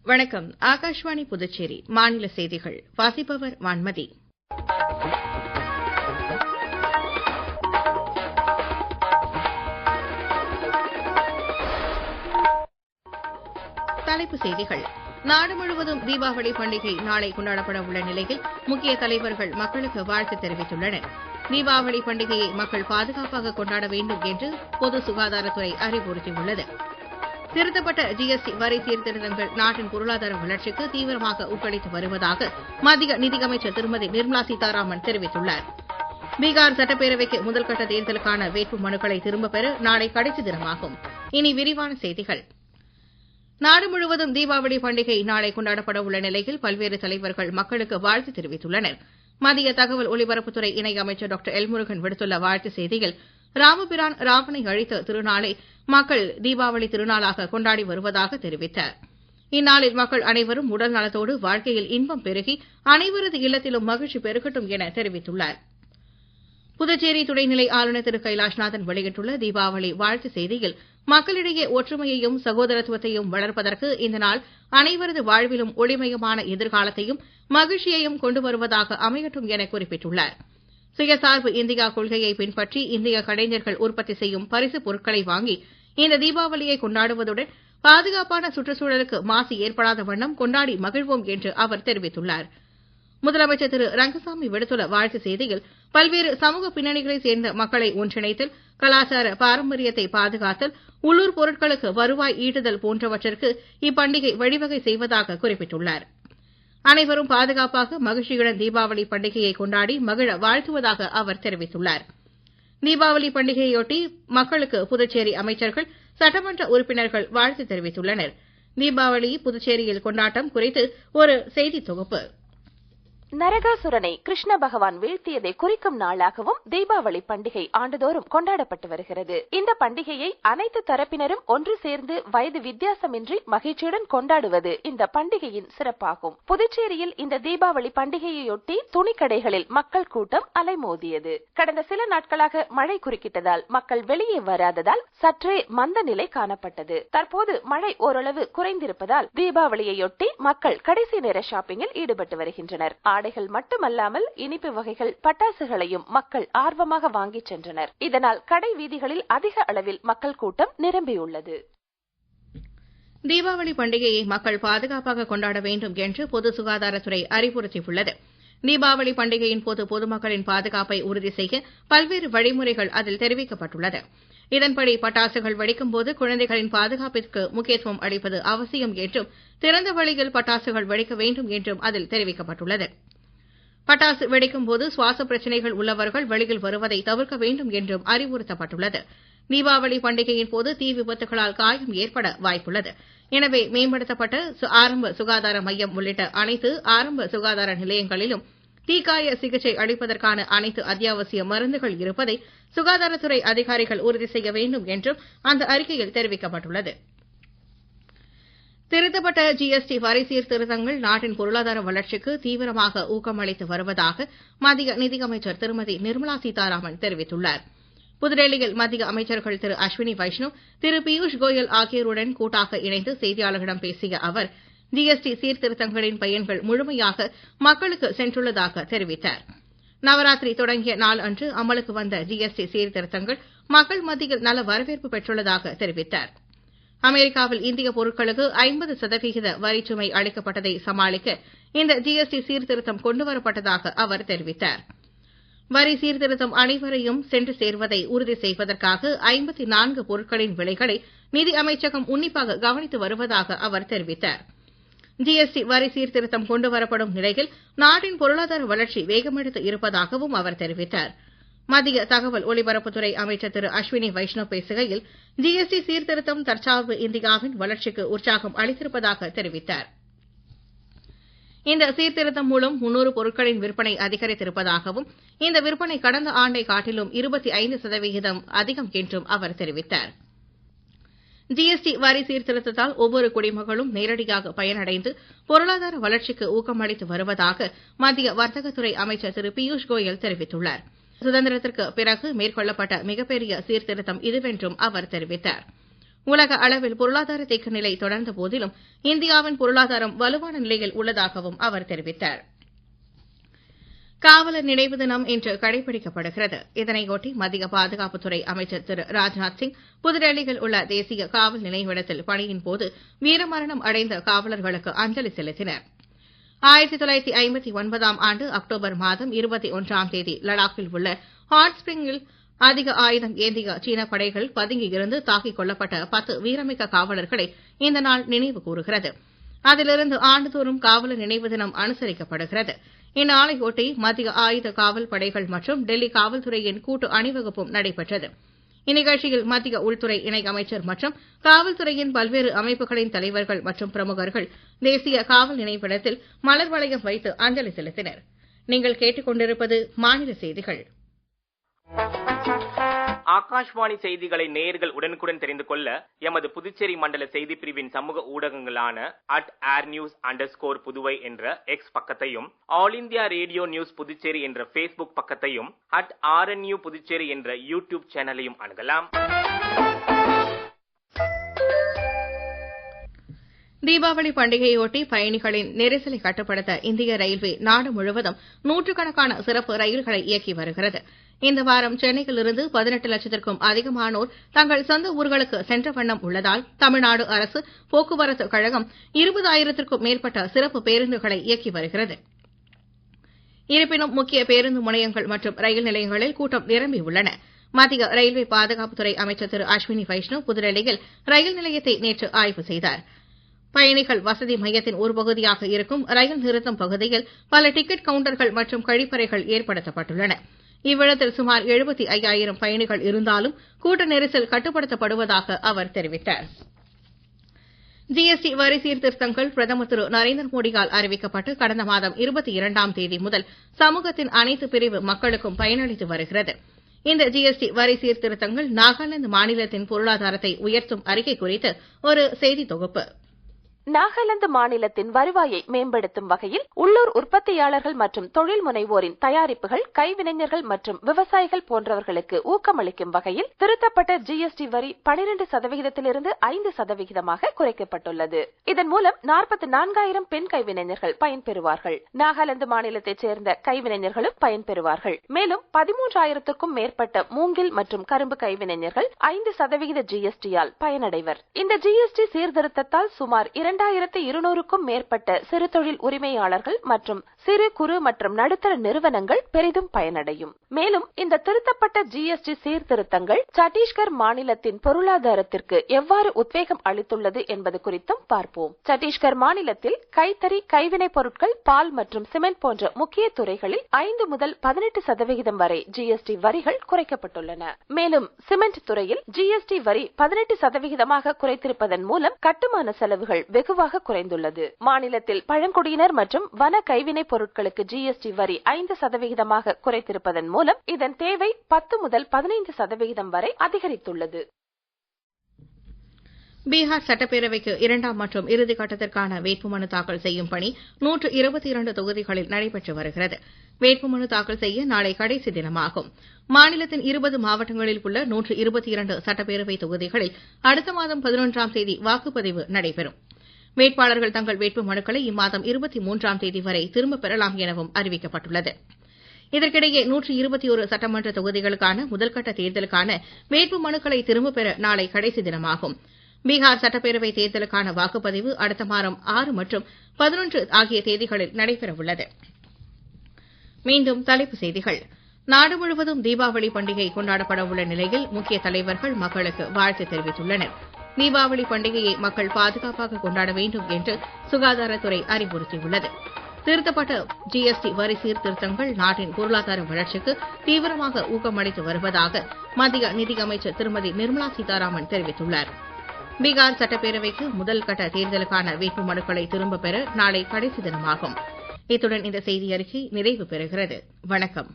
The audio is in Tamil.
வணக்கம். ஆகாஷ்வாணி புதுச்சேரி மாநில செய்திகள் வாசிப்பவர் வான்மதி. தலைப்புச் செய்திகள். நாடு முழுவதும் தீபாவளி பண்டிகை நாளை கொண்டாடப்பட உள்ள நிலையில் முக்கிய தலைவர்கள் மக்களுக்கு வாழ்த்து தெரிவித்துள்ளனர். தீபாவளி பண்டிகையை மக்கள் பாதுகாப்பாக கொண்டாட வேண்டும் என்று பொது சுகாதாரத்துறை அறிவுறுத்தியுள்ளது. திருத்தப்பட்ட ஜிஎஸ்டி வரி சீர்திருத்தங்கள் நாட்டின் பொருளாதார வளர்ச்சிக்கு தீவிரமாக ஊக்களித்து வருவதாக மத்திய நிதியமைச்சர் திருமதி நிர்மலா சீதாராமன் தெரிவித்துள்ளார். பீகார் சட்டப்பேரவைக்கு முதல்கட்ட தேர்தலுக்கான வேட்பு மனுக்களை திரும்பப் பெற நாளை கடைசி தினமாகும். இனி விரிவான செய்திகள். நாடு முழுவதும் தீபாவளி பண்டிகை நாளை கொண்டாடப்பட உள்ள நிலையில் பல்வேறு தலைவர்கள் மக்களுக்கு வாழ்த்து தெரிவித்துள்ளனர். மத்திய தகவல் ஒலிபரப்புத்துறை இணை அமைச்சர் டாக்டர் எல் முருகன் விடுத்துள்ள வாழ்த்து செய்தியில், ராமபிரான் ராவனை அழித்த திருநாளை மக்கள் தீபாவளி திருநாளாக கொண்டாடி வருவதாக தெரிவித்தார். இந்நாளில் மக்கள் அனைவரும் உடல் நலத்தோடு வாழ்க்கையில் இன்பம் பெருகி அனைவரது இல்லத்திலும் மகிழ்ச்சி பெருகட்டும் என தெரிவித்துள்ளார். புதுச்சேரி துணைநிலை ஆளுநர் திரு கைலாஷ்நாதன் வெளியிட்டுள்ள தீபாவளி வாழ்த்து செய்தியில், மக்களிடையே ஒற்றுமையையும் சகோதரத்துவத்தையும் வளர்ப்பதற்கு இந்த நாள் அனைவரது வாழ்விலும் ஒளிமயமான எதிர்காலத்தையும் மகிழ்ச்சியையும் கொண்டு வருவதாக அமையட்டும் என குறிப்பிட்டுள்ளார். சுயசார்பு இந்தியா கொள்கையை பின்பற்றி இந்திய கலைஞர்கள் உற்பத்தி செய்யும் பரிசுப் பொருட்களை வாங்கி இந்த தீபாவளியை கொண்டாடுவதுடன் பாதுகாப்பான சுற்றுச்சூழலுக்கு மாசு ஏற்படாத வண்ணம் கொண்டாடி மகிழ்வோம் என்று அவர் தெரிவித்துள்ளார். முதலமைச்சர் திரு ரங்கசாமி விடுத்துள்ள வாழ்த்து செய்தியில், பல்வேறு சமூக பின்னணிகளைச் சேர்ந்த மக்களை ஒன்றிணைத்தல், கலாச்சார பாரம்பரியத்தை பாதுகாத்தல், உள்ளூர் பொருட்களுக்கு வருவாய் ஈட்டுதல் போன்றவற்றிற்கு இப்பண்டிகை வழிவகை செய்வதாக குறிப்பிட்டுள்ளார். அனைவரும் பாதுகாப்பாக மகிழ்ச்சியுடன் தீபாவளி பண்டிகையை கொண்டாடி மகிழ வாழ்த்துவதாக அவர் தெரிவித்துள்ளார். தீபாவளி பண்டிகையொட்டி மக்களுக்கு புதுச்சேரி அமைச்சர்கள், சட்டமன்ற உறுப்பினர்கள் வாழ்த்து தெரிவித்துள்ளனர். தீபாவளி புதுச்சேரியில் கொண்டாட்டம் குறித்து ஒரு செய்தி தொகுப்பு. நரகாசுரனை கிருஷ்ண பகவான் வீழ்த்தியதை குறிக்கும் நாளாகவும் தீபாவளி பண்டிகை ஆண்டுதோறும் கொண்டாடப்பட்டு வருகிறது. இந்த பண்டிகையை அனைத்து தரப்பினரும் ஒன்று சேர்ந்து வயது வித்தியாசமின்றி மகிழ்ச்சியுடன் கொண்டாடுவது இந்த பண்டிகையின் சிறப்பாகும். புதுச்சேரியில் இந்த தீபாவளி பண்டிகையையொட்டி துணிக்கடைகளில் மக்கள் கூட்டம் அலைமோதியது. கடந்த சில நாட்களாக மழை குறுக்கிட்டதால் மக்கள் வெளியே வராததால் சற்றே மந்த நிலை காணப்பட்டது. தற்போது மழை ஓரளவு குறைந்திருப்பதால் தீபாவளியையொட்டி மக்கள் கடைசி நேர ஷாப்பிங்கில் ஈடுபட்டு வருகின்றனர். ஆடைகள் மட்டுமல்லாமல் இனிப்பு வகைகள், பட்டாசுகளையும் மக்கள் ஆர்வமாக வாங்கிச் சென்றனர். இதனால் கடை வீதிகளில் அதிக அளவில் மக்கள் கூட்டம் நிரம்பியுள்ளது. தீபாவளி பண்டிகையை மக்கள் பாதுகாப்பாக கொண்டாட வேண்டும் என்று பொது சுகாதாரத்துறை அறிவுறுத்தியுள்ளது. தீபாவளி பண்டிகையின் போது பொதுமக்களின் பாதுகாப்பை உறுதி செய்ய பல்வேறு வழிமுறைகள் அதில் தெரிவிக்கப்பட்டுள்ளது. இதன்படி பட்டாசுகள் வெடிக்கும் போது குழந்தைகளின் பாதுகாப்பிற்கு முக்கியத்துவம் அளிப்பது அவசியம் என்றும், திறந்த வழியில் பட்டாசுகள் வெடிக்க வேண்டும் என்றும் அதில் தெரிவிக்கப்பட்டுள்ளது. பட்டாசு வெடிக்கும் போது சுவாச பிரச்சினைகள் உள்ளவர்கள் வெளியில் வருவதை தவிர்க்க வேண்டும் என்றும் அறிவுறுத்தப்பட்டுள்ளது. தீபாவளி பண்டிகையின் போது தீ விபத்துகளால் காயம் ஏற்பட வாய்ப்புள்ளது. எனவே மேம்படுத்தப்பட்ட ஆரம்ப சுகாதார மையம் உள்ளிட்ட அனைத்து ஆரம்ப சுகாதார நிலையங்களிலும் தீக்காய சிகிச்சை அளிப்பதற்கான அனைத்து அத்தியாவசிய மருந்துகள் இருப்பதை சுகாதாரத்துறை அதிகாரிகள் உறுதி செய்ய வேண்டும் என்றும் அந்த அறிக்கையில் தெரிவிக்கப்பட்டுள்ளது. திருத்தப்பட்ட ஜிஎஸ்டி வரி சீர்திருத்தங்கள் நாட்டின் பொருளாதார வளர்ச்சிக்கு தீவிரமாக ஊக்கமளித்து வருவதாக மத்திய நிதியமைச்சர் திருமதி நிர்மலா சீதாராமன் தெரிவித்துள்ளார். புதுடெல்லியில் மத்திய அமைச்சர்கள் திரு அஸ்வினி வைஷ்ணவ், திரு பியூஷ் கோயல் ஆகியோருடன் கூட்டாக இணைந்து செய்தியாளர்களிடம் பேசிய அவர், ஜிஎஸ்டி சீர்திருத்தங்களின் பயன்கள் முழுமையாக மக்களுக்கு சென்றுள்ளதாக தெரிவித்தார். நவராத்திரி தொடங்கிய நாள் அன்று அமலுக்கு வந்த ஜிஎஸ்டி சீர்திருத்தங்கள் மக்கள் மத்தியில் நல்ல வரவேற்பு பெற்றுள்ளதாக தெரிவித்தார். அமெரிக்காவில் இந்திய பொருட்களுக்கு 50% வரிச்சுமை அளிக்கப்பட்டதை சமாளிக்க இந்த ஜிஎஸ்டி சீர்திருத்தம் கொண்டுவரப்பட்டதாக அவர் தெரிவித்தார். வரி சீர்திருத்தம் அனைவரையும் சென்று சேர்வதை உறுதி செய்வதற்காக 54 பொருட்களின் விலைகளை நிதி அமைச்சகம் உன்னிப்பாக கவனித்து வருவதாக அவர் தெரிவித்தார். ஜிஎஸ்டி வரி சீர்திருத்தம் கொண்டுவரப்படும் நிலையில் நாட்டின் பொருளாதார வளர்ச்சி வேகமெடுத்து இருப்பதாகவும் அவர் தெரிவித்தார். மத்திய தகவல் ஒலிபரப்புத்துறை அமைச்சர் திரு அஸ்வினி வைஷ்ணவ் பேசுகையில், ஜிஎஸ்டி சீர்திருத்தம் தற்சார்பு இந்தியாவின் வளர்ச்சிக்கு உற்சாகம் அளித்திருப்பதாக தெரிவித்தார். இந்த சீர்திருத்தம் மூலம் 300 பொருட்களின் விற்பனை அதிகரித்திருப்பதாகவும், இந்த விற்பனை கடந்த ஆண்டை காட்டிலும் 25% அதிகம் என்றும் அவர் தெரிவித்தார். ஜிஎஸ்டி வரி சீர்திருத்தத்தால் ஒவ்வொரு குடிமகளும் நேரடியாக பயனடைந்து பொருளாதார வளர்ச்சிக்கு ஊக்கமளித்து வருவதாக மத்திய வர்த்தகத்துறை அமைச்சர் திரு பியூஷ் கோயல் தெரிவித்துள்ளார். சுதந்திரத்திற்கு பிறகு மேற்கொள்ளப்பட்ட மிகப்பெரிய சீர்திருத்தம் இதுவென்றும் அவர் தெரிவித்தார். உலக அளவில் பொருளாதார தேக்க நிலை தொடர்ந்த போதிலும் இந்தியாவின் பொருளாதாரம் வலுவான நிலையில் உள்ளதாகவும் அவர் தெரிவித்தார். காவலர் நினைவு தினம் இன்று கடைபிடிக்கப்படுகிறது. இதனையொட்டி மத்திய பாதுகாப்புத்துறை அமைச்சர் திரு ராஜ்நாத் சிங் புதுடெல்லியில் உள்ள தேசிய காவல் நினைவிடத்தில் பணியின் போது வீரமரணம் அடைந்த காவலர்களுக்கு அஞ்சலி செலுத்தினர். 1959ஆம் ஆண்டு அக்டோபர் மாதம் 21ஆம் தேதி லடாக்கில் உள்ள ஹாட் ஸ்பிரிங்கில் அதிக ஆயுதம் ஏந்திய சீன படைகள் பதுங்கியிருந்து தாக்கிக் கொல்லப்பட்ட 10 வீரமிக்க காவலர்களை இந்த நாள் நினைவு கூறுகிறது. அதிலிருந்து ஆண்டுதோறும் காவலர் நினைவு தினம் அனுசரிக்கப்படுகிறது. இந்நாளையொட்டி மத்திய ஆயுத காவல் படைகள் மற்றும் டெல்லி காவல்துறையின் கூட்டு அணிவகுப்பும் நடைபெற்றது. இந்நிகழ்ச்சியில் மத்திய உள்துறை இணை அமைச்சர் மற்றும் காவல்துறையின் பல்வேறு அமைப்புகளின் தலைவர்கள் மற்றும் பிரமுகர்கள் தேசிய காவல் நினைவிடத்தில் மலர் வளையம் வைத்து அஞ்சலி செலுத்தினர். நீங்கள் கேட்டுக் கொண்டிருப்பது மாநில செய்திகள். ஆகாஷ்வாணி செய்திகளை நேயர்கள் உடனுக்குடன் தெரிந்து கொள்ள எமது புதுச்சேரி மண்டல செய்திப் பிரிவின் சமூக ஊடகங்களான @airnews_புதுவை என்ற எக்ஸ் பக்கத்தையும், all India radio news Puducherry என்ற Facebook பக்கத்தையும், @RNU புதுச்சேரி என்ற யூடியூப் சேனலையும் அணுகலாம். தீபாவளி பண்டிகையொட்டி பயணிகளின் நெரிசலை கட்டுப்படுத்த இந்திய ரயில்வே நாடு முழுவதும் நூற்றுக்கணக்கான சிறப்பு ரயில்களை இயக்கி வருகிறது. இந்த வாரம் சென்னையிலிருந்து 18 லட்சத்திற்கும் அதிகமானோர் தங்கள் சொந்த ஊர்களுக்கு சென்ற வண்ணம் உள்ளதால் தமிழ்நாடு அரசு போக்குவரத்து கழகம் 20,000த்திற்கும் மேற்பட்ட சிறப்பு பேருந்துகளை இயக்கி வருகிறது. இருப்பினும் முக்கிய பேருந்து முனையங்கள் மற்றும் ரயில் நிலையங்களில் கூட்டம் நிரம்பியுள்ளன. மத்திய ரயில்வே பாதுகாப்புத்துறை அமைச்சர் திரு அஸ்வினி வைஷ்ணவ் புதுடெல்லியில் ரயில் நிலையத்தை நேற்று ஆய்வு செய்தார். பயணிகள் வசதி மையத்தின் ஒரு பகுதியாக இருக்கும் ரயில் நிறுத்தம் பகுதியில் பல டிக்கெட் கவுண்டர்கள் மற்றும் கழிப்பறைகள் ஏற்படுத்தப்பட்டுள்ளன. இவ்விடத்தில் சுமார் 75,000 பயணிகள் இருந்தாலும் கூட்ட நெரிசல் கட்டுப்படுத்தப்படுவதாக அவர் தெரிவித்தார். ஜிஎஸ்டி வரி சீர்திருத்தங்கள் பிரதமர் திரு நரேந்திர மோடியால் அறிவிக்கப்பட்டு கடந்த மாதம் 22ஆம் தேதி முதல் சமூகத்தின் அனைத்து பிரிவு மக்களுக்கும் பயனளித்து வருகிறது. இந்த ஜிஎஸ்டி வரி சீர்திருத்தங்கள் நாகாலாந்து மாநிலத்தின் பொருளாதாரத்தை உயர்த்தும் அறிக்கை குறித்து ஒரு செய்தி தொகுப்பு. நாகாலாந்து மாநிலத்தின் வருவாயை மேம்படுத்தும் வகையில் உள்ளூர் உற்பத்தியாளர்கள் மற்றும் தொழில் முனைவோரின் தயாரிப்புகள், கைவினைஞர்கள் மற்றும் விவசாயிகள் போன்றவர்களுக்கு ஊக்கமளிக்கும் வகையில் திருத்தப்பட்ட ஜிஎஸ்டி வரி 12%லிருந்து 5%ஆக குறைக்கப்பட்டுள்ளது. இதன் மூலம் 44,000 பெண் கைவினைஞர்கள் பயன்பெறுவார்கள். நாகாலாந்து மாநிலத்தைச் சேர்ந்த கைவினைஞர்களும் பயன்பெறுவார்கள். மேலும் 13,000த்திற்கும் மேற்பட்ட மூங்கில் மற்றும் கரும்பு கைவினைஞர்கள் 5% ஜிஎஸ்டியால் பயனடைவர். இந்த ஜிஎஸ்டி சீர்திருத்தத்தால் சுமார் 2,200க்கும் மேற்பட்ட சிறு தொழில் உரிமையாளர்கள் மற்றும் சிறு குறு மற்றும் நடுத்தர நிறுவனங்கள் பெரிதும் பயனடையும். மேலும் இந்த திருத்தப்பட்ட ஜிஎஸ்டி சீர்திருத்தங்கள் சத்தீஸ்கர் மாநிலத்தின் பொருளாதாரத்திற்கு எவ்வாறு உத்வேகம் அளித்துள்ளது என்பது குறித்தும் பார்ப்போம். சத்தீஸ்கர் மாநிலத்தில் கைத்தறி, கைவினைப் பொருட்கள், பால் மற்றும் சிமெண்ட் போன்ற முக்கிய துறைகளில் 5 முதல் 18% வரை ஜிஎஸ்டி வரிகள் குறைக்கப்பட்டுள்ளன. மேலும் சிமெண்ட் துறையில் ஜிஎஸ்டி வரி 18% குறைத்திருப்பதன் மூலம் கட்டுமான செலவுகள் வெகுவாக குறைந்துள்ளது. மாநிலத்தில் பழங்குடியினர் மற்றும் வன கைவினைப் பொருட்களுக்கு ஜிஎஸ்டி வரி 5% குறைத்திருப்பதன் மூலம் இதன் தேவை 10 முதல் 15% வரை அதிகரித்துள்ளது. பீகார் சட்டப்பேரவைக்கு 2ஆம் மற்றும் இறுதிக் கட்டத்திற்கான வேட்புமனு தாக்கல் செய்யும் பணி 122 தொகுதிகளில் நடைபெற்று வருகிறது. வேட்புமனு தாக்கல் செய்ய நாளை கடைசி தினமாகும். மாநிலத்தின் 20 மாவட்டங்களில் உள்ள 122 சட்டப்பேரவை தொகுதிகளில் அடுத்த மாதம் 11ஆம் தேதி வாக்குப்பதிவு நடைபெறும். வேட்பாளர்கள் தங்கள் வேட்பு மனுக்களை இம்மாதம் 23ஆம் தேதி வரை திரும்பப் பெறலாம் எனவும் அறிவிக்கப்பட்டுள்ளது. இதற்கிடையே 121 சட்டமன்ற தொகுதிகளுக்கான முதல்கட்ட தேர்தலுக்கான வேட்பு மனுக்களை திரும்பப் பெற நாளை கடைசி தினமாகும். பீகார் சட்டப்பேரவை தேர்தலுக்கான வாக்குப்பதிவு அடுத்த மாதம் 6 மற்றும் 11 ஆகிய தேதிகளில் நடைபெறவுள்ளது. மீண்டும் தலைப்புச் செய்திகள். நாடு முழுவதும் தீபாவளி பண்டிகை கொண்டாடப்பட உள்ள நிலையில் முக்கிய தலைவர்கள் மக்களுக்கு வாழ்த்து தெரிவித்துள்ளனர். தீபாவளி பண்டிகையை மக்கள் பாதுகாப்பாக கொண்டாட வேண்டும் என்று சுகாதாரத்துறை அறிவுறுத்தியுள்ளது. திருத்தப்பட்ட ஜிஎஸ்டி வரி சீர்திருத்தங்கள் நாட்டின் பொருளாதார வளர்ச்சிக்கு தீவிரமாக ஊக்கமளித்து வருவதாக மத்திய நிதியமைச்சர் திருமதி நிர்மலா சீதாராமன் தெரிவித்துள்ளார். பீகார் சட்டப்பேரவைக்கு முதல் கட்ட தேர்தலுக்கான வேட்புமனுக்களை திரும்பப் பெற நாளை கடைசி தினமாகும். இத்துடன் இந்த செய்தி அறிக்கை நிறைவு பெறுகிறது. வணக்கம்.